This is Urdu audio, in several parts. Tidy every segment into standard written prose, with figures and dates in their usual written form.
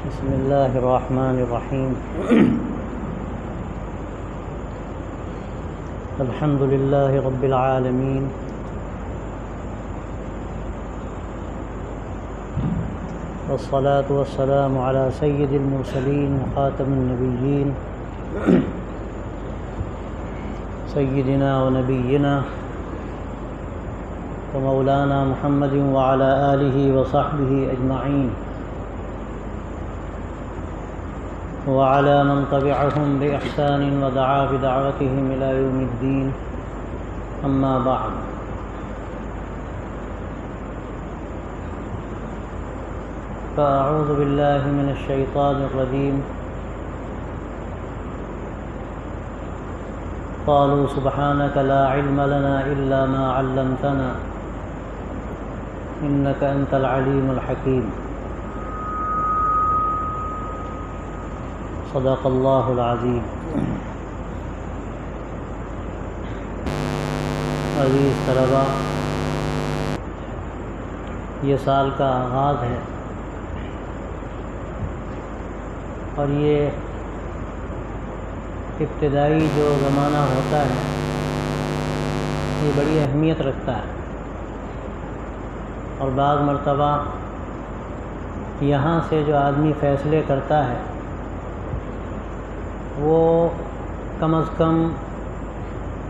بسم اللہ الرحمن الرحیم الحمد للہ رب العالمین والصلاة والسلام على سید المرسلین خاتم النبیین سیدنا و نبینا ومولانا محمد وعلى آلہ وصحبہ اجمعین وعلى من تبعهم بإحسان ودعا بدعوتهم إلى يوم الدين أما بعد فأعوذ بالله من الشيطان الرجيم قالوا سبحانك لا علم لنا إلا ما علمتنا إنك أنت العليم الحكيم صدق اللہ العظیم۔ عزیز طلباء، یہ سال کا آغاز ہے اور یہ ابتدائی جو زمانہ ہوتا ہے یہ بڑی اہمیت رکھتا ہے، اور بعض مرتبہ یہاں سے جو آدمی فیصلے کرتا ہے وہ کم از کم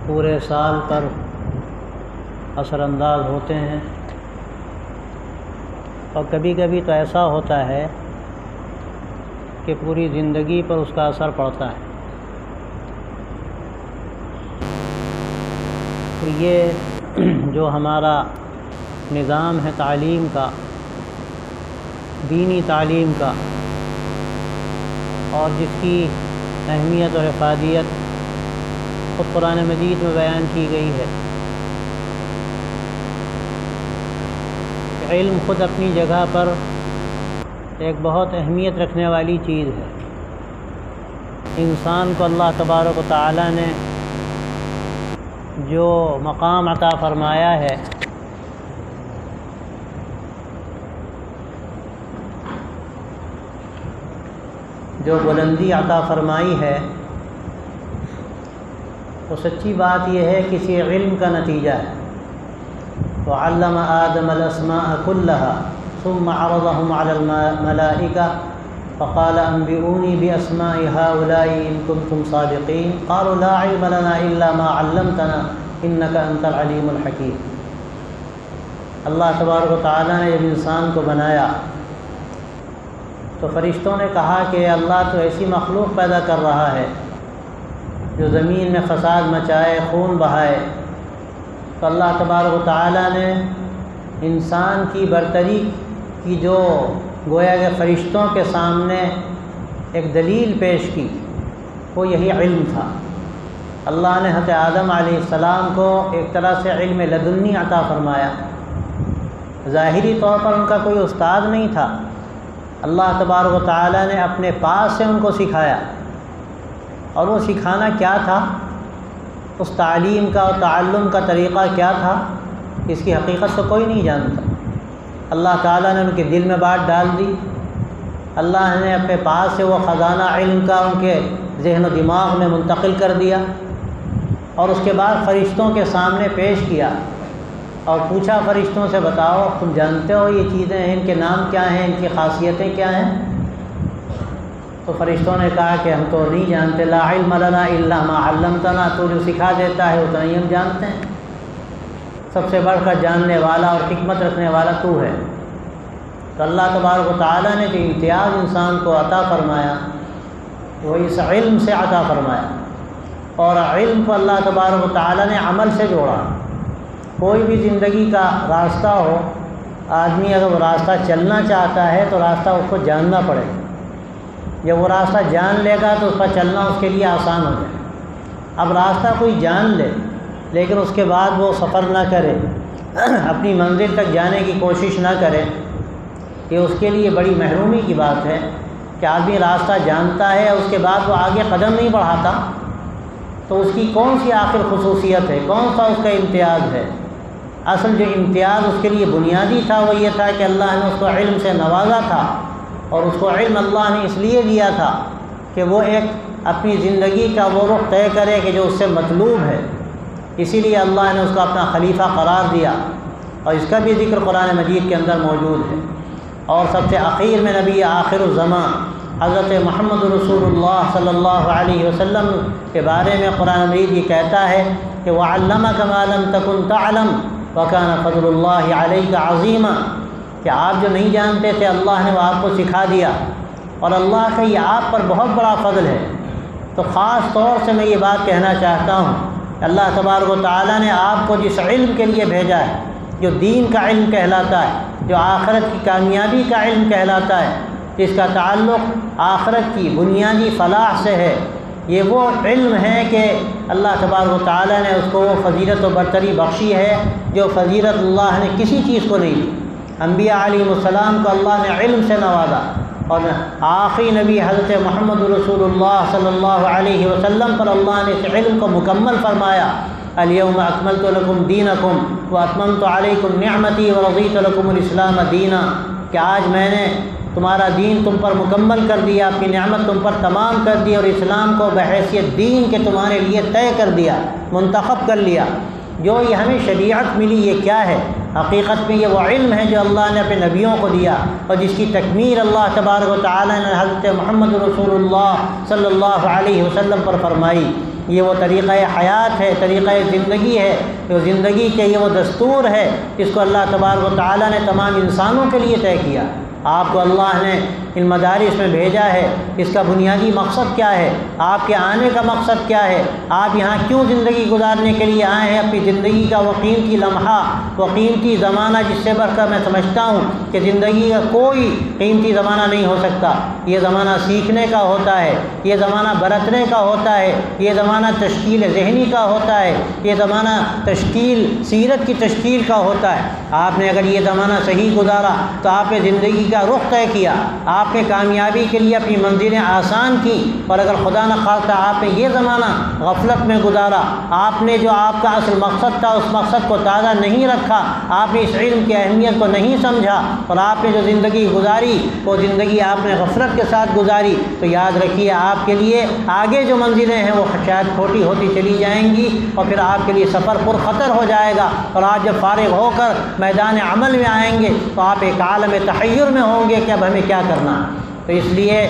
پورے سال پر اثر انداز ہوتے ہیں، اور کبھی کبھی تو ایسا ہوتا ہے کہ پوری زندگی پر اس کا اثر پڑتا ہے۔ تو یہ جو ہمارا نظام ہے تعلیم کا، دینی تعلیم کا، اور جس کی اہمیت اور افادیت خود قرآن مجید میں بیان کی گئی ہے، علم خود اپنی جگہ پر ایک بہت اہمیت رکھنے والی چیز ہے۔ انسان کو اللہ تبارک و تعالی نے جو مقام عطا فرمایا ہے، جو بلندی عطا فرمائی ہے، تو سچی بات یہ ہے کسی علم کا نتیجہ ہے۔ وعلم آدم الاسماء كلها ثم عرضهم على الملائكة فقال انبئوني باسماء هؤلاء ان كنتم صادقين قالوا لا علم لنا الا ما علمتنا انك انت العليم الحكيم۔ اللہ تبارک و تعالیٰ نے جب انسان کو بنایا تو فرشتوں نے کہا کہ اللہ تو ایسی مخلوق پیدا کر رہا ہے جو زمین میں فساد مچائے، خون بہائے، تو اللہ تبارک و تعالیٰ نے انسان کی برتری کی جو گویا کہ فرشتوں کے سامنے ایک دلیل پیش کی، وہ یہی علم تھا۔ اللہ نے حضرت آدم علیہ السلام کو ایک طرح سے علم لدنی عطا فرمایا۔ ظاہری طور پر ان کا کوئی استاد نہیں تھا، اللہ تبارک و تعالیٰ نے اپنے پاس سے ان کو سکھایا، اور وہ سکھانا کیا تھا، اس تعلیم کا اور تعلم کا طریقہ کیا تھا، اس کی حقیقت تو کوئی نہیں جانتا۔ اللہ تعالیٰ نے ان کے دل میں بات ڈال دی، اللہ نے اپنے پاس سے وہ خزانہ علم کا ان کے ذہن و دماغ میں منتقل کر دیا، اور اس کے بعد فرشتوں کے سامنے پیش کیا اور پوچھا فرشتوں سے بتاؤ تم جانتے ہو یہ چیزیں ہیں، ان کے نام کیا ہیں، ان کی خاصیتیں کیا ہیں؟ تو فرشتوں نے کہا کہ ہم تو نہیں جانتے، لا علم لنا الا ما علمتنا، تو جو سکھا دیتا ہے اتنا ہی ہم جانتے ہیں، سب سے بڑھ کر جاننے والا اور حکمت رکھنے والا تو ہے۔ تو اللہ تبارک و تعالیٰ نے جو امتیاز انسان کو عطا فرمایا وہ اس علم سے عطا فرمایا، اور علم کو اللہ تبارک و تعالیٰ نے عمل سے جوڑا۔ کوئی بھی زندگی کا راستہ ہو، آدمی اگر وہ راستہ چلنا چاہتا ہے تو راستہ اس کو جاننا پڑے گا، جب وہ راستہ جان لے گا تو اس کا چلنا اس کے لیے آسان ہو جائے۔ اب راستہ کوئی جان لے لیکن اس کے بعد وہ سفر نہ کرے، اپنی منزل تک جانے کی کوشش نہ کرے، یہ اس کے لیے بڑی محرومی کی بات ہے کہ آدمی راستہ جانتا ہے اور اس کے بعد وہ آگے قدم نہیں بڑھاتا، تو اس کی کون سی آخر خصوصیت ہے، کون سا اس کا امتیاز ہے؟ اصل جو امتیاز اس کے لیے بنیادی تھا وہ یہ تھا کہ اللہ نے اس کو علم سے نوازا تھا، اور اس کو علم اللہ نے اس لیے دیا تھا کہ وہ ایک اپنی زندگی کا وہ رخ طے کرے کہ جو اس سے مطلوب ہے۔ اسی لیے اللہ نے اس کو اپنا خلیفہ قرار دیا، اور اس کا بھی ذکر قرآن مجید کے اندر موجود ہے۔ اور سب سے اخیر میں نبی آخر الزمان حضرت محمد رسول اللہ صلی اللہ علیہ وسلم کے بارے میں قرآن مجید یہ کہتا ہے کہ وَعَلَّمَكَ مَا لَمْ تَكُنْ تَعْلَمْ وَكَانَ فَضْلُ اللَّهِ عَلَيْكَ عَظِيمًا، کہ آپ جو نہیں جانتے تھے اللہ نے وہ آپ کو سکھا دیا، اور اللہ کا یہ آپ پر بہت بڑا فضل ہے۔ تو خاص طور سے میں یہ بات کہنا چاہتا ہوں کہ اللہ تبارک و تعالیٰ نے آپ کو جس علم کے لیے بھیجا ہے، جو دین کا علم کہلاتا ہے، جو آخرت کی کامیابی کا علم کہلاتا ہے، جس کا تعلق آخرت کی بنیادی فلاح سے ہے، یہ وہ علم ہے کہ اللہ تبارک و تعالیٰ نے اس کو وہ فضیلت و برتری بخشی ہے جو فضیلت اللہ نے کسی چیز کو نہیں دی۔ انبیاء علیہ السلام کو اللہ نے علم سے نوازا، اور آخری نبی حضرت محمد رسول اللہ صلی اللہ علیہ وسلم پر اللہ نے اس علم کو مکمل فرمایا، الیوم اکملت لکم دینکم واتممت علیکم نعمتی ورضیت لکم الاسلام دینا، کہ آج میں نے تمہارا دین تم پر مکمل کر دیا، اپنی نعمت تم پر تمام کر دی، اور اسلام کو بحیثیت دین کے تمہارے لیے طے کر دیا، منتخب کر لیا۔ جو یہ ہمیں شریعت ملی یہ کیا ہے؟ حقیقت میں یہ وہ علم ہے جو اللہ نے اپنے نبیوں کو دیا، اور جس کی تکمیل اللہ تبارک و تعالیٰ نے حضرت محمد رسول اللہ صلی اللہ علیہ وسلم پر فرمائی۔ یہ وہ طریقہ حیات ہے، طریقہ زندگی ہے، جو زندگی کے یہ وہ دستور ہے جس کو اللہ تبارک و تعالیٰ نے تمام انسانوں کے لیے طے کیا۔ آپ کو اللہ نے ان مدارس میں بھیجا ہے، اس کا بنیادی مقصد کیا ہے؟ آپ کے آنے کا مقصد کیا ہے؟ آپ یہاں کیوں زندگی گزارنے کے لیے آئے ہیں؟ اپنی زندگی کا وہ قیمتی لمحہ، وہ قیمتی زمانہ جس سے بڑھ کر میں سمجھتا ہوں کہ زندگی کا کوئی قیمتی زمانہ نہیں ہو سکتا۔ یہ زمانہ سیکھنے کا ہوتا ہے، یہ زمانہ برتنے کا ہوتا ہے، یہ زمانہ تشکیل ذہنی کا ہوتا ہے، یہ زمانہ تشکیل سیرت کی تشکیل کا ہوتا ہے۔ آپ نے اگر یہ زمانہ صحیح گزارا تو آپ نے زندگی کا رخ طے کیا، آپ نے کامیابی کے لیے اپنی منزلیں آسان کی، اور اگر خدا نخواستہ آپ نے یہ زمانہ غفلت میں گزارا، آپ نے جو آپ کا اصل مقصد تھا اس مقصد کو تازہ نہیں رکھا، آپ نے اس علم کی اہمیت کو نہیں سمجھا، اور آپ نے جو زندگی گزاری وہ زندگی آپ نے غفلت کے ساتھ گزاری، تو یاد رکھیے آپ کے لیے آگے جو منزلیں ہیں وہ شاید کھوٹی ہوتی چلی جائیں گی، اور پھر آپ کے لیے سفر پرخطر ہو جائے گا، اور آپ جب فارغ ہو کر میدان عمل میں آئیں گے تو آپ ایک عالم تحیر میں ہوں گے کہ اب ہمیں کیا کرنا ہے۔ تو اس لیے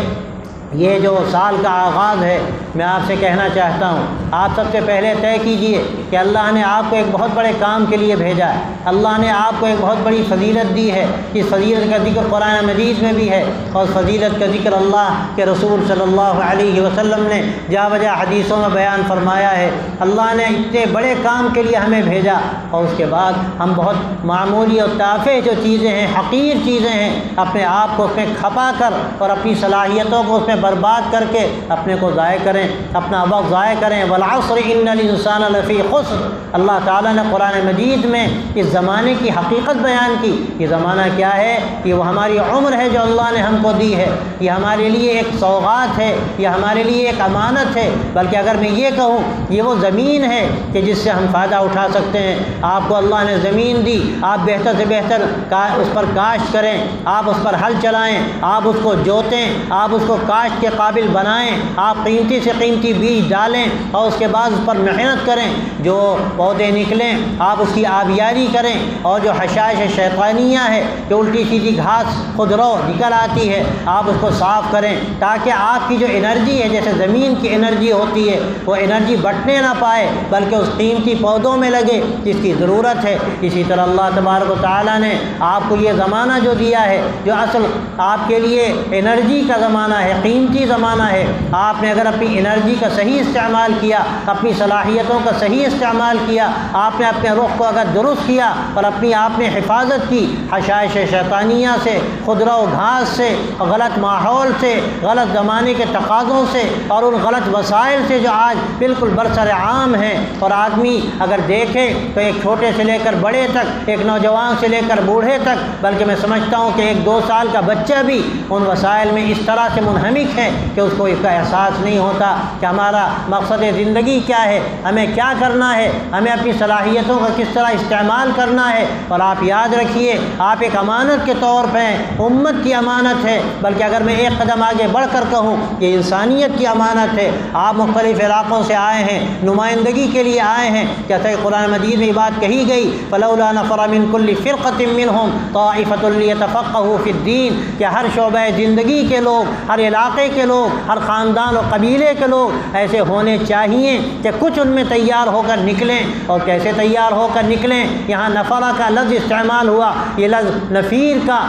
یہ جو سال کا آغاز ہے، میں آپ سے کہنا چاہتا ہوں، آپ سب سے پہلے طے کیجئے کہ اللہ نے آپ کو ایک بہت بڑے کام کے لیے بھیجا ہے، اللہ نے آپ کو ایک بہت بڑی فضیلت دی ہے۔ اس فضیلت کا ذکر قرآن مجید میں بھی ہے، اور فضیلت کا ذکر اللہ کے رسول صلی اللہ علیہ وسلم نے جا بجا حدیثوں میں بیان فرمایا ہے۔ اللہ نے اتنے بڑے کام کے لیے ہمیں بھیجا، اور اس کے بعد ہم بہت معمولی اور تافہ جو چیزیں ہیں، حقیر چیزیں ہیں، اپنے آپ کو اس میں کھپا کر اور اپنی صلاحیتوں کو اس میں برباد کر کے اپنے کو ضائع کریں، اپنا وقت ضائع کریں۔ والعصر ان الانسان لفی خسر، اللہ تعالیٰ نے قرآن مجید میں اس زمانے کی حقیقت بیان کی۔ یہ زمانہ کیا ہے؟ یہ وہ ہماری عمر ہے جو اللہ نے ہم کو دی ہے، یہ ہمارے لیے ایک سوغات ہے، یہ ہمارے لیے ایک امانت ہے، بلکہ اگر میں یہ کہوں یہ وہ زمین ہے کہ جس سے ہم فائدہ اٹھا سکتے ہیں۔ آپ کو اللہ نے زمین دی، آپ بہتر سے بہتر اس پر کاشت کریں، آپ اس پر ہل چلائیں، آپ اس کو جوتیں، آپ اس کو کاشت کے قابل بنائیں، آپ قیمتی سے قیمتی بیج ڈالیں، اور اس کے بعد اس پر محنت کریں، جو پودے نکلیں آپ اس کی آبیاری کریں، اور جو حشائش شیطانیہ ہے، جو الٹی سیدھی گھاس خودرو نکل آتی ہے، آپ اس کو صاف کریں، تاکہ آپ کی جو انرجی ہے، جیسے زمین کی انرجی ہوتی ہے، وہ انرجی بٹنے نہ پائے بلکہ اس قیمتی پودوں میں لگے جس کی ضرورت ہے۔ اسی طرح اللہ تبارک و تعالیٰ نے آپ کو یہ زمانہ جو دیا ہے، جو اصل آپ کے لیے انرجی کا زمانہ ہے، قیمتی زمانہ ہے، آپ نے اگر اپنی انرجی کا صحیح استعمال کیا، اپنی صلاحیتوں کا صحیح استعمال کیا، آپ نے اپنے رخ کو اگر درست کیا اور اپنی آپ نے حفاظت کی حشائش شیطانیہ سے، خضرہ و گھاس سے، غلط ماحول سے، غلط زمانے کے تقاضوں سے، اور ان غلط وسائل سے جو آج بالکل برسر عام ہیں، اور آدمی اگر دیکھے تو ایک چھوٹے سے لے کر بڑے تک، ایک نوجوان سے لے کر بوڑھے تک، بلکہ میں سمجھتا ہوں کہ 1-2 سال کا بچہ بھی ان وسائل میں اس طرح سے منہمک ملک ہے کہ اس کو اس کا احساس نہیں ہوتا کہ ہمارا مقصد زندگی کیا ہے، ہمیں کیا کرنا ہے، ہمیں اپنی صلاحیتوں کا کس طرح استعمال کرنا ہے۔ اور آپ یاد رکھیے، آپ ایک امانت کے طور پہ ہیں، امت کی امانت ہے، بلکہ اگر میں ایک قدم آگے بڑھ کر کہوں کہ انسانیت کی امانت ہے۔ آپ مختلف علاقوں سے آئے ہیں، نمائندگی کے لیے آئے ہیں، جیسے قرآن مجید میں یہ بات کہی گئی فلولا نفر من كل فرقة منهم طائفة ليتفقهوا في الدين، کہ ہر شعبہ زندگی کے لوگ، ہر علاقے کے لوگ، ہر خاندان اور قبیلے کے لوگ ایسے ہونے چاہیے کہ کچھ ان میں تیار ہو کر نکلیں۔ اور کیسے تیار ہو کر نکلیں؟ یہاں نفرہ کا لفظ استعمال ہوا، یہ لفظ نفیر کا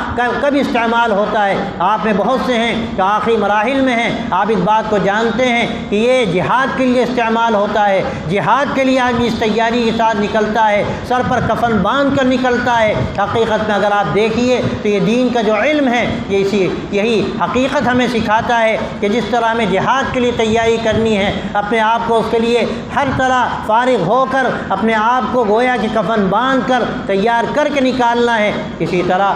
کب استعمال ہوتا ہے؟ آپ میں بہت سے ہیں کہ آخری مراحل میں ہیں، آپ اس بات کو جانتے ہیں کہ یہ جہاد کے لیے استعمال ہوتا ہے، جہاد کے لیے آدمی اس تیاری کے ساتھ نکلتا ہے، سر پر کفن باندھ کر نکلتا ہے۔ حقیقت میں اگر آپ دیکھیے تو یہ دین کا جو علم ہے یہی حقیقت ہمیں سکھاتا ہے کہ جس طرح ہمیں جہاد کے لیے تیاری کرنی ہے، اپنے آپ کو اس کے لیے ہر طرح فارغ ہو کر اپنے آپ کو گویا کہ کفن باندھ کر تیار کر کے نکالنا ہے، اسی طرح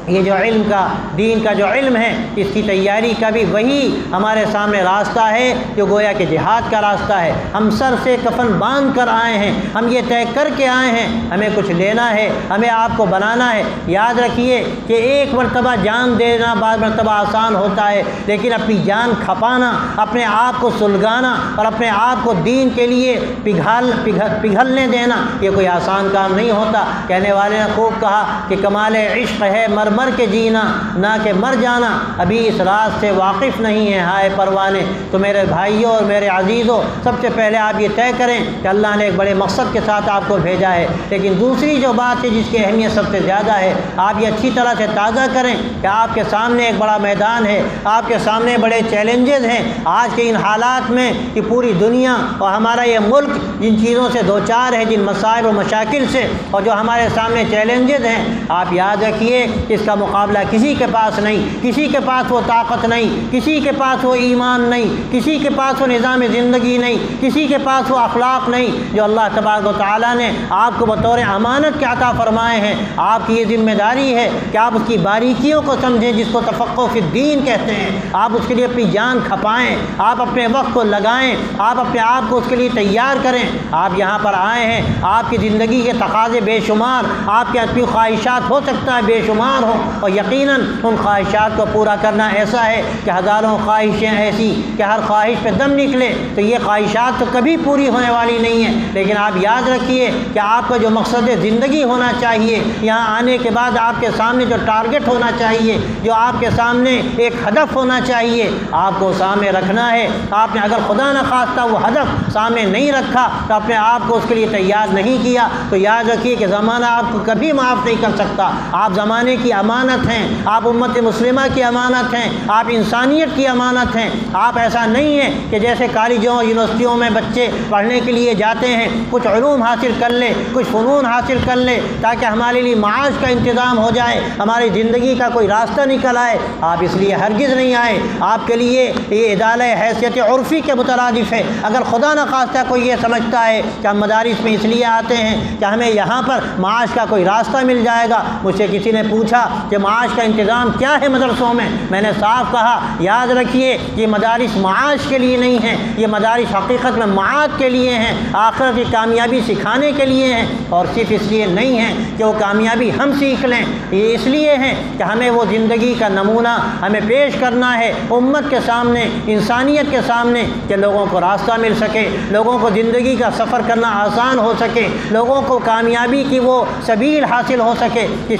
یہ جو علم کا، دین کا جو علم ہے، اس کی تیاری کا بھی وہی ہمارے سامنے راستہ ہے جو گویا کہ جہاد کا راستہ ہے۔ ہم سر سے کفن باندھ کر آئے ہیں، ہم یہ طے کر کے آئے ہیں ہمیں کچھ لینا ہے، ہمیں آپ کو بنانا ہے۔ یاد رکھیے کہ ایک مرتبہ جان دینا بعض مرتبہ آسان ہوتا ہے، لیکن اپنی جان کھپانا، اپنے آپ کو سلگانا اور اپنے آپ کو دین کے لیے پگھلنے دینا، یہ کوئی آسان کام نہیں ہوتا۔ کہنے والے نے خوب کہا کہ کمال عشق ہے مر کے جینا نہ کہ مر جانا، ابھی اس راز سے واقف نہیں ہے ہائے پروانے۔ تو میرے بھائیوں اور میرے عزیزوں، سب سے پہلے آپ یہ طے کریں کہ اللہ نے ایک بڑے مقصد کے ساتھ آپ کو بھیجا ہے، لیکن دوسری جو بات ہے جس کی اہمیت سب سے زیادہ ہے، آپ یہ اچھی طرح سے تازہ کریں کہ آپ کے سامنے ایک بڑا میدان ہے، آپ کے سامنے بڑے چیلنجز ہیں۔ آج کے ان حالات میں کہ پوری دنیا اور ہمارا یہ ملک جن چیزوں سے دوچار ہے، جن مسائل و مشاکل سے، اور جو ہمارے سامنے چیلنجز ہیں، آپ یاد رکھیے اس کا مقابلہ کسی کے پاس نہیں، کسی کے پاس وہ طاقت نہیں، کسی کے پاس وہ ایمان نہیں، کسی کے پاس وہ نظام زندگی نہیں، کسی کے پاس وہ اخلاق نہیں جو اللہ تبارک و تعالیٰ نے آپ کو بطور امانت کے عطا فرمائے ہیں۔ آپ کی یہ ذمہ داری ہے کہ آپ اس کی باریکیوں کو سمجھیں، جس کو تفقہ فی الدین کہتے ہیں۔ آپ اس کے لیے اپنی جان کھپائیں، آپ اپنے وقت کو لگائیں، آپ اپنے آپ کو اس کے لیے تیار کریں۔ آپ یہاں پر آئے ہیں، آپ کی زندگی کے تقاضے بے شمار، آپ کے اپنی خواہشات ہو سکتا ہے بے شمار ہوں، اور یقیناً ان خواہشات کو پورا کرنا ایسا ہے کہ ہزاروں خواہشیں ایسی کہ ہر خواہش پہ دم نکلے تو یہ خواہشات تو کبھی پوری ہونے والی نہیں ہیں۔ لیکن آپ یاد رکھیے کہ آپ کا جو مقصد زندگی ہونا چاہیے، یہاں آنے کے بعد آپ کے سامنے جو ٹارگٹ ہونا چاہیے، جو آپ کے سامنے ایک ہدف ہونا چاہیے، آپ کو سامنے رکھنا ہے۔ آپ نے اگر خدا نہ خواستہ وہ ہدف سامنے نہیں رکھا تو اپنے آپ کو اس کے لیے تیار نہیں کیا، تو یاد رکھیے کہ زمانہ آپ کو کبھی معاف نہیں کر سکتا۔ آپ زمانے کی امانت ہیں، آپ امت مسلمہ کی امانت ہیں، آپ انسانیت کی امانت ہیں۔ آپ ایسا نہیں ہے کہ جیسے کالجوں یونیورسٹیوں میں بچے پڑھنے کے لیے جاتے ہیں، کچھ علوم حاصل کر لے، کچھ فنون حاصل کر لے تاکہ ہمارے لیے معاش کا انتظام ہو جائے، ہماری زندگی کا کوئی راستہ نکل آئے۔ آپ اس لیے ہرگز نہیں آئے۔ آپ کے لیے یہ ادالہ حیثیت عرفی کے مترادف ہے۔ اگر خدا نہ خواستہ کوئی یہ سمجھتا ہے کہ ہم مدارس میں اس لیے آتے ہیں کہ ہمیں یہاں پر معاش کا کوئی راستہ مل جائے گا، مجھ سے کسی نے پوچھا کہ معاش کا انتظام کیا ہے مدرسوں میں نے صاف کہا یاد رکھیے یہ مدارس معاش کے لیے نہیں ہیں، یہ مدارس حقیقت میں معاد کے لیے ہیں، آخرت کی کامیابی سکھانے کے لیے ہیں، اور صرف اس لیے نہیں ہیں کہ وہ کامیابی ہم سیکھ لیں، یہ اس لیے ہیں کہ ہمیں وہ زندگی کا نمونہ ہمیں پیش کرنا ہے امت کے سامنے، انسانیت کے سامنے، کہ لوگوں کو راستہ مل سکے، لوگوں کو زندگی کا سفر کرنا آسان ہو سکے، لوگوں کو کامیابی کی وہ سبیل حاصل ہو سکے جس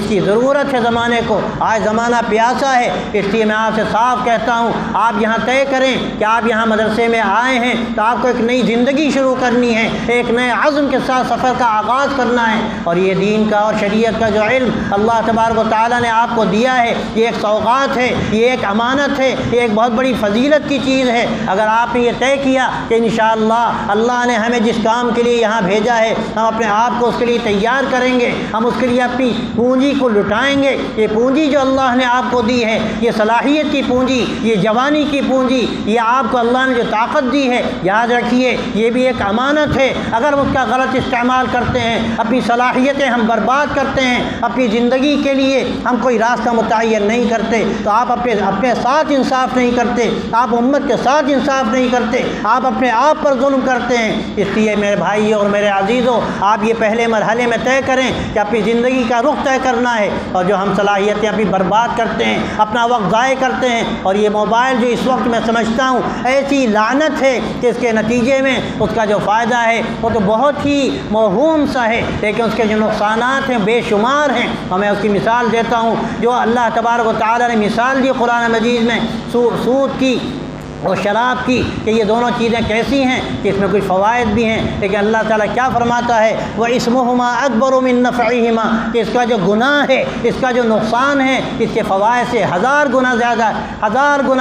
کی ضرورت ہے زمانے کو۔ آج زمانہ پیاسا ہے، اس لیے میں آپ سے صاف کہتا ہوں آپ یہاں طے کریں کہ آپ یہاں مدرسے میں آئے ہیں تو آپ کو ایک نئی زندگی شروع کرنی ہے، ایک نئے عزم کے ساتھ سفر کا آغاز کرنا ہے، اور یہ دین کا اور شریعت کا جو علم اللہ تبارک و تعالیٰ نے آپ کو دیا ہے یہ ایک سوغات ہے، یہ ایک امانت ہے، یہ ایک بہت بڑی فضیلت کی چیز ہے۔ اگر آپ نے یہ طے کیا کہ انشاءاللہ اللہ نے ہمیں جس کام کے لیے یہاں بھیجا ہے ہم اپنے آپ کو اس کے لیے تیار کریں گے، ہم اس کے لیے اپنی پونجی کو لٹائیں گے، یہ پونجی جو اللہ نے آپ کو دی ہے، یہ صلاحیت کی پونجی، یہ جوانی کی پونجی، یہ آپ کو اللہ نے جو طاقت دی ہے، یاد رکھیے یہ بھی ایک امانت ہے۔ اگر اس کا غلط استعمال کرتے ہیں، اپنی صلاحیتیں ہم برباد کرتے ہیں، اپنی زندگی کے لیے ہم کوئی راستہ متعین نہیں کرتے، تو آپ اپنے ساتھ انصاف نہیں کرتے، آپ امت کے ساتھ انصاف نہیں کرتے، آپ اپنے آپ پر ظلم کرتے ہیں۔ اس لیے میرے بھائیوں اور میرے عزیزوں، آپ یہ پہلے مرحلے میں طے کریں کہ اپنی زندگی کا رخ طے کرنا ہے، اور جو ہم صلاحیتیں ابھی برباد کرتے ہیں، اپنا وقت ضائع کرتے ہیں، اور یہ موبائل جو اس وقت میں سمجھتا ہوں ایسی لعنت ہے کہ اس کے نتیجے میں اس کا جو فائدہ ہے وہ تو بہت ہی موہوم سا ہے، لیکن اس کے جو نقصانات ہیں بے شمار ہیں۔ اور میں اس کی مثال دیتا ہوں جو اللہ تبارک و تعالیٰ نے مثال دی قرآن مجید میں سود کی اور شراب کی، کہ یہ دونوں چیزیں کیسی ہیں کہ اس میں کچھ فوائد بھی ہیں، لیکن اللہ تعالیٰ کیا فرماتا ہے، وَإِسْمُهُمَا أَكْبَرُ مِن نَفْعِهِمَا، کہ اس کا جو گناہ ہے، اس کا جو نقصان ہے، اس کے فوائد سے 1000 گنا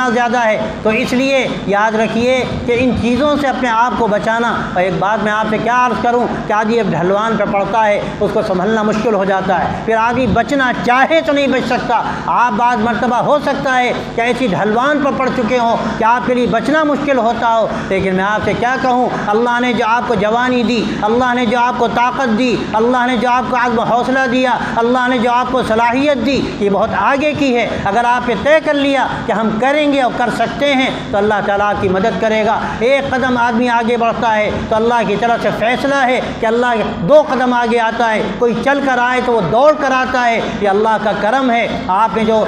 زیادہ ہے۔ تو اس لیے یاد رکھیے کہ ان چیزوں سے اپنے آپ کو بچانا۔ اور ایک بات میں آپ سے کیا عرض کروں کہ آج یہ ڈھلوان پہ پڑتا ہے، اس کو سنبھلنا مشکل ہو جاتا ہے، پھر آگے بچنا چاہے تو نہیں بچ سکتا۔ آپ بعض مرتبہ ہو سکتا ہے کہ ایسی ڈھلوان پر پڑ چکے ہوں کہ آپ کے لیے بچنا مشکل ہوتا ہو، لیکن میں آپ سے کیا کہوں، اللہ نے جو آپ کو جوانی دی، اللہ نے جو آپ کو طاقت دی، اللہ نے جو آپ کو عزم و حوصلہ دیا، اللہ نے جو آپ کو صلاحیت دی، یہ بہت آگے کی ہے۔ اگر آپ نے طے کر لیا کہ ہم کریں گے اور کر سکتے ہیں تو اللہ تعالیٰ آپ کی مدد کرے گا۔ ایک قدم آدمی آگے بڑھتا ہے تو اللہ کی طرف سے فیصلہ ہے کہ اللہ 2 قدم آگے آتا ہے، کوئی چل کر آئے تو وہ دوڑ کر آتا ہے، یہ اللہ کا کرم ہے۔ آپ نے جو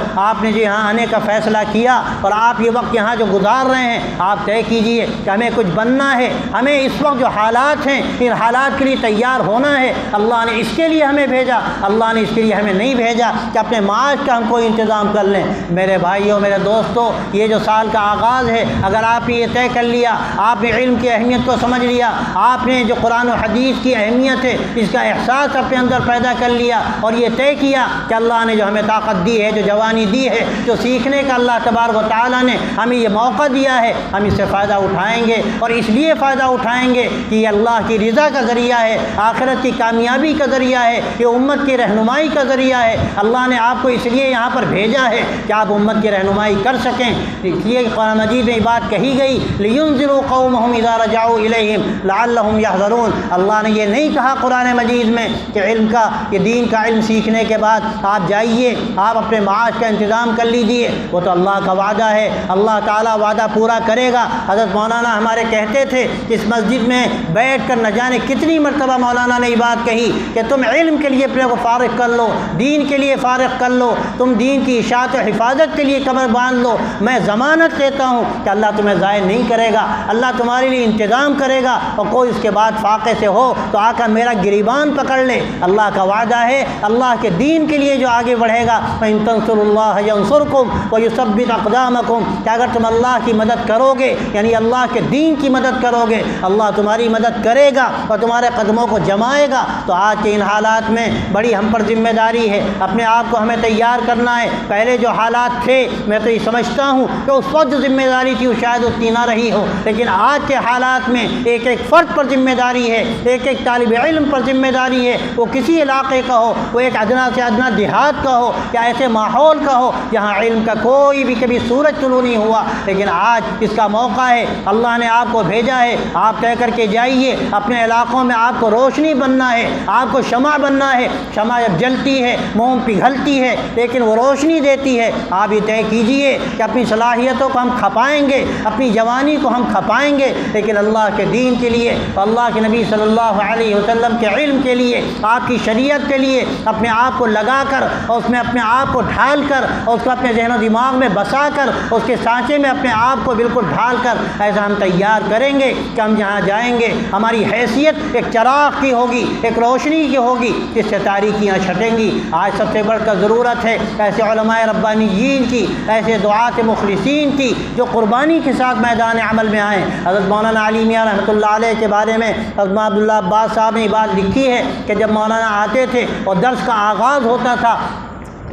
یہاں آنے کا فیصلہ کیا اور آپ یہ وقت یہاں جو گزار رہے ہیں، آپ طے کیجئے کہ ہمیں کچھ بننا ہے، ہمیں اس وقت جو حالات ہیں ان حالات کے لیے تیار ہونا ہے۔ اللہ نے اس کے لیے ہمیں بھیجا، اللہ نے اس کے لیے ہمیں نہیں بھیجا کہ اپنے معاش کا ہم کوئی انتظام کر لیں۔ میرے بھائیوں، میرے دوستوں، یہ جو سال کا آغاز ہے، اگر آپ نے یہ طے کر لیا، آپ نے علم کی اہمیت کو سمجھ لیا، آپ نے جو قرآن و حدیث کی اہمیت ہے اس کا احساس اپنے اندر پیدا کر لیا، اور یہ طے کیا کہ اللہ نے جو ہمیں طاقت دی ہے، جو جوانی دی ہے، جو سیکھنے کا اللہ تبارک و تعالیٰ نے ہمیں یہ موقع دیا ہے، ہم اس سے فائدہ اٹھائیں گے، اور اس لیے فائدہ اٹھائیں گے کہ یہ اللہ کی رضا کا ذریعہ ہے، آخرت کی کامیابی کا ذریعہ ہے، یہ امت کی رہنمائی کا ذریعہ ہے۔ اللہ نے آپ کو اس لیے یہاں پر بھیجا ہے کہ آپ امت کی رہنمائی کر سکیں۔ اس لیے قرآن مجید میں یہ بات کہی گئی، لِيُنذِرُوا قَوْمَهُمْ إِذَا رَجَعُوا إِلَيْهِمْ لَعَلَّهُمْ يَحْذَرُونَ۔ اللہ نے یہ نہیں کہا قرآن مجید میں کہ علم کا، یہ دین کا علم سیکھنے کے بعد آپ جائیے، آپ اپنے معاش کا انتظام کر لیجیے، وہ تو اللہ کا وعدہ ہے، اللہ تعالیٰ وعدہ پورا کرے گا۔ حضرت مولانا ہمارے کہتے تھے، اس مسجد میں بیٹھ کر نہ جانے کتنی مرتبہ مولانا نے یہ بات کہی کہ تم علم کے لیے اپنے کو فارغ کر لو، دین کے لیے فارغ کر لو، تم دین کی اشاعت و حفاظت کے لیے کمر باندھ لو، میں ضمانت لیتا ہوں کہ اللہ تمہیں ضائع نہیں کرے گا، اللہ تمہارے لیے انتظام کرے گا، اور کوئی اس کے بعد فاقے سے ہو تو آ کر میرا گریبان پکڑ لے۔ اللہ کا وعدہ ہے، اللہ کے دین کے لیے جو آگے بڑھے گا، فَإِن تَنصُرُوا اللَّهَ يَنصُرْكُمْ وَيُثَبِّتْ أَقْدَامَكُمْ، کہ اگر تم اللہ کی مدد کرو گے، یعنی اللہ کے دین کی مدد کرو گے، اللہ تمہاری مدد کرے گا اور تمہارے قدموں کو جمائے گا۔ تو آج کے ان حالات میں بڑی ہم پر ذمہ داری ہے، اپنے آپ کو ہمیں تیار کرنا ہے۔ پہلے جو حالات تھے میں تو یہ سمجھتا ہوں کہ اس وقت جو ذمہ داری تھی وہ شاید اتنی نہ رہی ہو، لیکن آج کے حالات میں ایک ایک فرد پر ذمہ داری ہے، ایک ایک طالب علم پر ذمہ داری ہے، وہ کسی علاقے کا ہو، وہ ایک ادنا سے ادنا دیہات کا ہو یا ایسے ماحول کا ہو جہاں علم کا کوئی بھی کبھی سورج طلوع نہیں ہوا، لیکن آج اس کا موقع ہے، اللہ نے آپ کو بھیجا ہے، آپ طے کر کے جائیے، اپنے علاقوں میں آپ کو روشنی بننا ہے، آپ کو شمع بننا ہے۔ شمع جب جلتی ہے موم پگھلتی ہے لیکن وہ روشنی دیتی ہے۔ آپ یہ طے کیجئے کہ اپنی صلاحیتوں کو ہم کھپائیں گے، اپنی جوانی کو ہم کھپائیں گے، لیکن اللہ کے دین کے لیے، اللہ کے نبی صلی اللہ علیہ وسلم کے علم کے لیے، آپ کی شریعت کے لیے اپنے آپ کو لگا کر اور اس میں اپنے آپ کو ڈھال کر اور اس کو اپنے ذہن و دماغ میں بسا کر اس کے سانچے میں اپنے آپ کو بالکل ڈھال کر ایسا ہم تیار کریں گے کہ ہم جہاں جائیں گے ہماری حیثیت ایک چراغ کی ہوگی، ایک روشنی کی ہوگی، جس سے تاریکیاں چھٹیں گی۔ آج سب سے بڑھ کر ضرورت ہے ایسے علماء ربانیین کی، ایسے دعات مخلصین کی جو قربانی کے ساتھ میدان عمل میں آئیں۔ حضرت مولانا علی میاں رحمۃ اللہ علیہ کے بارے میں حضرت عبداللہ عباس صاحب نے یہ بات لکھی ہے کہ جب مولانا آتے تھے اور درس کا آغاز ہوتا تھا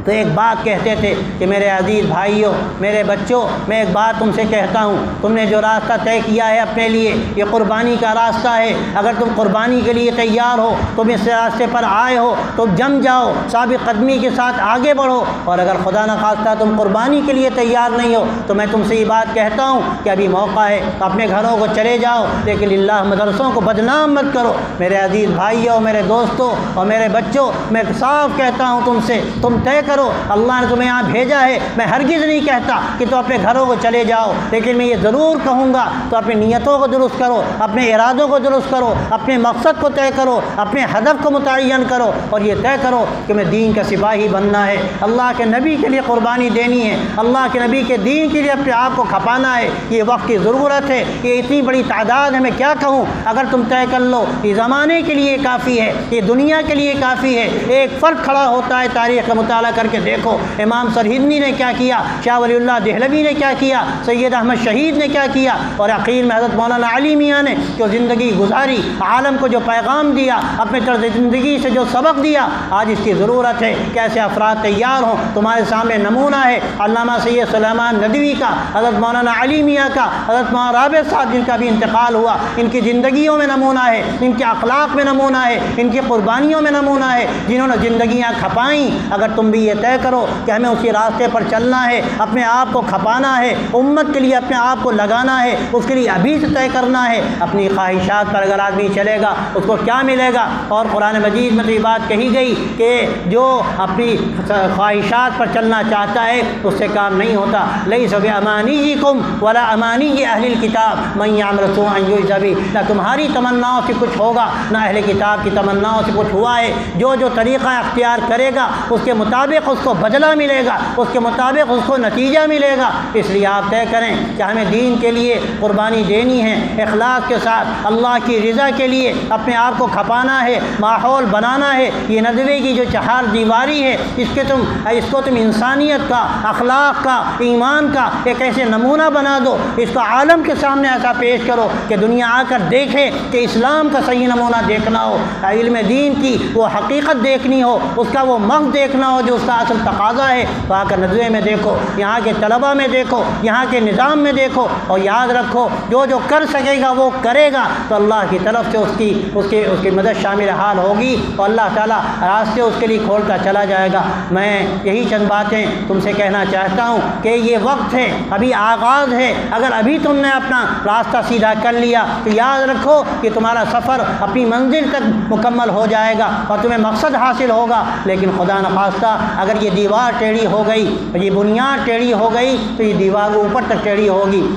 تو ایک بات کہتے تھے کہ میرے عزیز بھائیوں، میرے بچوں، میں ایک بات تم سے کہتا ہوں، تم نے جو راستہ طے کیا ہے اپنے لیے، یہ قربانی کا راستہ ہے۔ اگر تم قربانی کے لیے تیار ہو، تم اس راستے پر آئے ہو، تو جم جاؤ، ثابت قدمی کے ساتھ آگے بڑھو۔ اور اگر خدا نخواستہ تم قربانی کے لیے تیار نہیں ہو تو میں تم سے یہ بات کہتا ہوں کہ ابھی موقع ہے، اپنے گھروں کو چلے جاؤ، لیکن اللہ مدرسوں کو بدنام مت کرو۔ میرے عزیز بھائیوں، میرے دوستوں اور میرے بچوں، میں صاف کہتا ہوں تم سے، تم طے کرو، اللہ نے تمہیں یہاں بھیجا ہے۔ میں ہرگز نہیں کہتا کہ تم اپنے گھروں کو چلے جاؤ، لیکن میں یہ ضرور کہوں گا تو اپنی نیتوں کو درست کرو، اپنے ارادوں کو درست کرو، اپنے مقصد کو طے کرو، اپنے ہدف کو متعین کرو، اور یہ طے کرو کہ میں دین کا سپاہی بننا ہے، اللہ کے نبی کے لیے قربانی دینی ہے، اللہ کے نبی کے دین کے لیے اپنے آپ کو کھپانا ہے۔ یہ وقت کی ضرورت ہے، یہ اتنی بڑی تعداد ہے، میں کیا کہوں۔ اگر تم طے کر لو، یہ زمانے کے لیے کافی ہے، یہ دنیا کے لیے کافی ہے۔ ایک فرد کھڑا ہوتا ہے، تاریخ کا مطالعہ کر کے دیکھو، امام سرہندی نے کیا کیا، شاہ ولی اللہ دہلوی نے کیا کیا، سید احمد شہید نے کیا کیا، اور عقیل میں حضرت مولانا علی میاں نے جو زندگی گزاری، عالم کو جو پیغام دیا، اپنے طرز زندگی سے جو سبق دیا۔ آج اس کی ضرورت ہے کہ ایسے افراد تیار ہوں۔ تمہارے سامنے نمونہ ہے علامہ سید سلیمان ندوی کا، حضرت مولانا علی میاں کا، حضرت مولانا رابع صاحب جن کا بھی انتقال ہوا، ان کی زندگیوں میں نمونہ ہے، ان کے اخلاق میں نمونہ ہے، ان کی قربانیوں میں نمونہ ہے، جنہوں نے زندگیاں کھپائیں۔ اگر تم بھی یہ طے کرو کہ ہمیں اسی راستے پر چلنا ہے، اپنے آپ کو کھپانا ہے، امت کے لیے اپنے آپ کو لگانا ہے، اس کے لیے ابھی سے طے کرنا ہے۔ اپنی خواہشات پر اگر آدمی چلے گا اس کو کیا ملے گا؟ اور قرآن مجید میں تو یہ بات کہی گئی کہ جو اپنی خواہشات پر چلنا چاہتا ہے اس سے کام نہیں ہوتا۔ لیس بامانیکم ولا امانی اہل الکتاب من یعمل سوءا یجزا بہ، نہ تمہاری تمناؤں سے کچھ ہوگا نہ اہل کتاب کی تمناؤں سے کچھ ہوا ہے۔ جو طریقہ اختیار کرے گا اس کے مطابق اس کو بدلہ ملے گا، اس کے مطابق اس کو نتیجہ ملے گا۔ اس لیے آپ طے کریں کہ ہمیں دین کے لیے قربانی دینی ہے، اخلاص کے ساتھ اللہ کی رضا کے لیے اپنے آپ کو کھپانا ہے، ماحول بنانا ہے۔ یہ ندوے کی جو چہار دیواری ہے، اس کو تم انسانیت کا، اخلاق کا، ایمان کا ایک ایسے نمونہ بنا دو، اس کو عالم کے سامنے ایسا پیش کرو کہ دنیا آ کر دیکھے کہ اسلام کا صحیح نمونہ دیکھنا ہو، علم دین کی وہ حقیقت دیکھنی ہو، اس کا وہ مغز دیکھنا ہو جو اس کا اصل تقاضا ہے۔ تو آ کر ندوے میں دیکھو، یہاں کے طلباء میں دیکھو، یہاں کے نظام میں دیکھو، اور یاد رکھو جو کر سکے گا وہ کرے گا تو اللہ کی طرف سے اس کی مدد شامل حال ہوگی، اور اللہ تعالیٰ راستے اس کے لیے کھولتا چلا جائے گا۔ میں یہی چند باتیں تم سے کہنا چاہتا ہوں کہ یہ وقت ہے، ابھی آغاز ہے۔ اگر ابھی تم نے اپنا راستہ سیدھا کر لیا تو یاد رکھو کہ تمہارا سفر اپنی منزل تک مکمل ہو جائے گا اور تمہیں مقصد حاصل ہوگا۔ لیکن خدا نخواستہ اگر یہ دیوار ٹیڑھی ہو گئی، یہ بنیاد ٹیڑھی ہو گئی تو یہ دیوار اوپر تک ٹیڑھی ہوگی۔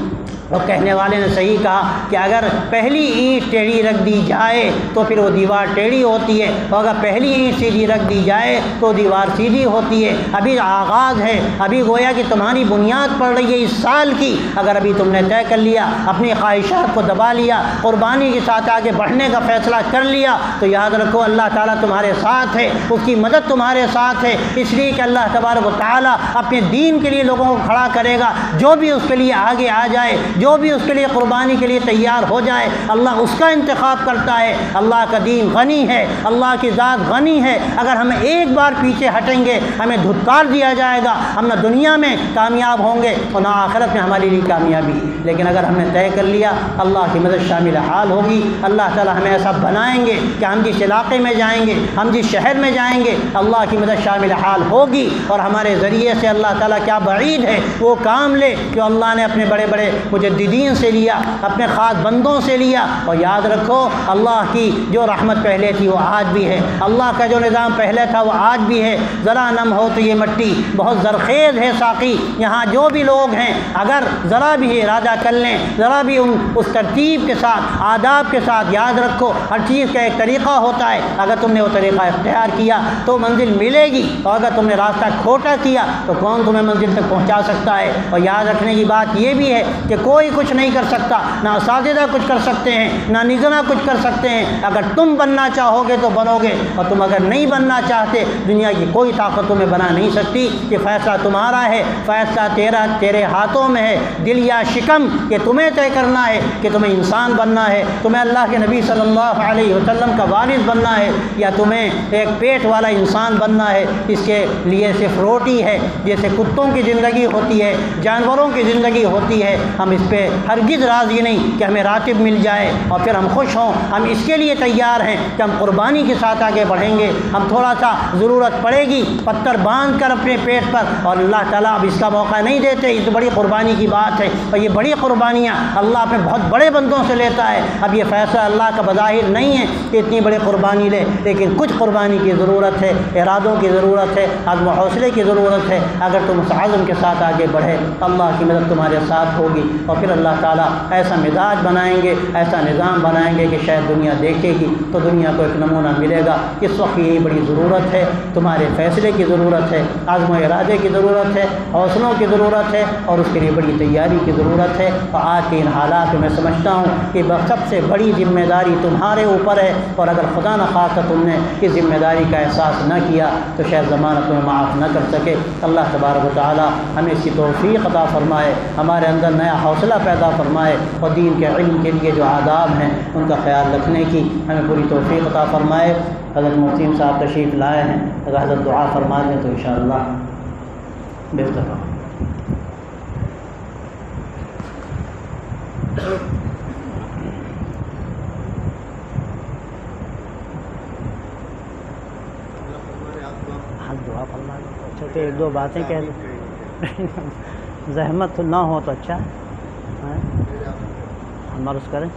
اور کہنے والے نے صحیح کہا کہ اگر پہلی اینٹ ٹیڑھی رکھ دی جائے تو پھر وہ دیوار ٹیڑھی ہوتی ہے، اور اگر پہلی اینٹ سیدھی رکھ دی جائے تو دیوار سیدھی ہوتی ہے۔ ابھی آغاز ہے، ابھی گویا کہ تمہاری بنیاد پڑ رہی ہے اس سال کی۔ اگر ابھی تم نے طے کر لیا، اپنی خواہشات کو دبا لیا، قربانی کے ساتھ آگے بڑھنے کا فیصلہ کر لیا، تو یاد رکھو اللہ تعالیٰ تمہارے ساتھ ہے، اس کی مدد تمہارے ساتھ ہے۔ اس لیے کہ اللہ تبارک و تعالیٰ اپنے دین کے لیے لوگوں کو کھڑا کرے گا۔ جو بھی اس کے لیے آگے آ جائے، جو بھی اس کے لیے قربانی کے لیے تیار ہو جائے، اللہ اس کا انتخاب کرتا ہے۔ اللہ کا دین غنی ہے، اللہ کی ذات غنی ہے۔ اگر ہم ایک بار پیچھے ہٹیں گے ہمیں دھتکار دیا جائے گا، ہم نہ دنیا میں کامیاب ہوں گے اور نہ آخرت میں ہمارے لیے کامیابی۔ لیکن اگر ہم نے طے کر لیا اللہ کی مدد شامل حال ہوگی۔ اللہ تعالیٰ ہمیں ایسا بنائیں گے کہ ہم جس علاقے میں جائیں گے، ہم جس شہر میں جائیں گے، اللہ کی مدد شامل حال ہوگی، اور ہمارے ذریعے سے اللہ تعالیٰ کیا بعید ہے وہ کام لے جو اللہ نے اپنے بڑے بڑے مجددین سے لیا، اپنے خاص بندوں سے لیا۔ اور یاد رکھو اللہ کی جو رحمت پہلے تھی وہ آج بھی ہے، اللہ کا جو نظام پہلے تھا وہ آج بھی ہے۔ ذرا نم ہو تو یہ مٹی بہت زرخیز ہے ساقی، یہاں جو بھی لوگ ہیں اگر ذرا بھی ارادہ کر لیں، ذرا بھی اس ترتیب کے ساتھ، آداب کے ساتھ، یاد رکھو ہر چیز کا ایک طریقہ ہوتا ہے، اگر تم نے وہ طریقہ اختیار کیا تو منزل ملے گی، اور اگر تم نے راستہ کھوٹا کیا تو کون تمہیں منزل تک پہنچا سکتا ہے۔ اور یاد رکھنے کی بات یہ بھی ہے کہ کوئی کچھ نہیں کر سکتا، نہ اساتذہ کچھ کر سکتے ہیں، نہ نگراں کچھ کر سکتے ہیں۔ اگر تم بننا چاہو گے تو بنو گے، اور تم اگر نہیں بننا چاہتے دنیا کی کوئی طاقت تمہیں بنا نہیں سکتی۔ یہ فیصلہ تمہارا ہے، فیصلہ تیرے ہاتھوں میں ہے، دل یا شکم کہ تمہیں طے کرنا ہے کہ تمہیں انسان بننا ہے، تمہیں اللہ کے نبی صلی اللہ علیہ وسلم کا وارث بننا ہے، یا تمہیں ایک پیٹ والا انسان بننا ہے۔ اس کے لیے صرف روٹی ہے، جیسے کتوں کی زندگی ہوتی ہے، جانوروں کی زندگی ہوتی ہے۔ ہم اس پہ ہرگز راضی نہیں کہ ہمیں راتب مل جائے اور پھر ہم خوش ہوں، ہم اس کے لیے تیار ہیں کہ ہم قربانی کے ساتھ آگے بڑھیں گے۔ ہم تھوڑا سا ضرورت پڑے گی پتھر باندھ کر اپنے پیٹ پر، اور اللہ تعالیٰ اب اس کا موقع نہیں دیتے، اس بڑی قربانی کی بات ہے، اور یہ بڑی قربانیاں اللہ اپنے بہت بڑے بندوں سے لیتا ہے۔ اب یہ فیصلہ اللہ کا بظاہر نہیں ہے کہ اتنی بڑی قربانی لے، لیکن کچھ قربانی کی ضرورت ہے، ارادوں کی ضرورت ہے، عزم و حوصلے کی ضرورت ہے۔ اگر تم اس عزم کے ساتھ آگے بڑھے اللہ کی مدد تمہارے ساتھ ہوگی، اور پھر اللہ تعالیٰ ایسا مزاج بنائیں گے، ایسا نظام بنائیں گے کہ شاید دنیا دیکھے گی تو دنیا کو ایک نمونہ ملے گا۔ اس وقت یہی بڑی ضرورت ہے، تمہارے فیصلے کی ضرورت ہے، عزم و ارادے کی ضرورت ہے، حوصلوں کی ضرورت ہے، اور اس کے لیے بڑی تیاری کی ضرورت ہے۔ اور آج کے ان حالات میں سمجھتا ہوں کہ سب سے بڑی ذمہ داری تمہارے اوپر ہے، اور اگر خدا نخواستہ تم نے اس ذمہ داری کا احساس نہ کیا تو شاید زمانہ تمہیں معاف نہ کر سکے۔ اللہ تبارک و تعالی ہمیں اس کی توفیق عطا فرمائے، ہمارے اندر نیا حوصلہ پیدا فرمائے، اور دین کے علم کے لیے جو آداب ہیں ان کا خیال رکھنے کی ہمیں پوری توفیق عطا فرمائے۔ حضرت محسن صاحب تشریف لائے ہیں، اگر حضرت دعا فرما دیں تو انشاءاللہ بہتر ہو۔ دعا فرما دیں، چھوٹے ایک دو باتیں کہہ دیں، زحمت نہ ہو تو اچھا ہے، ہم عرض کریں۔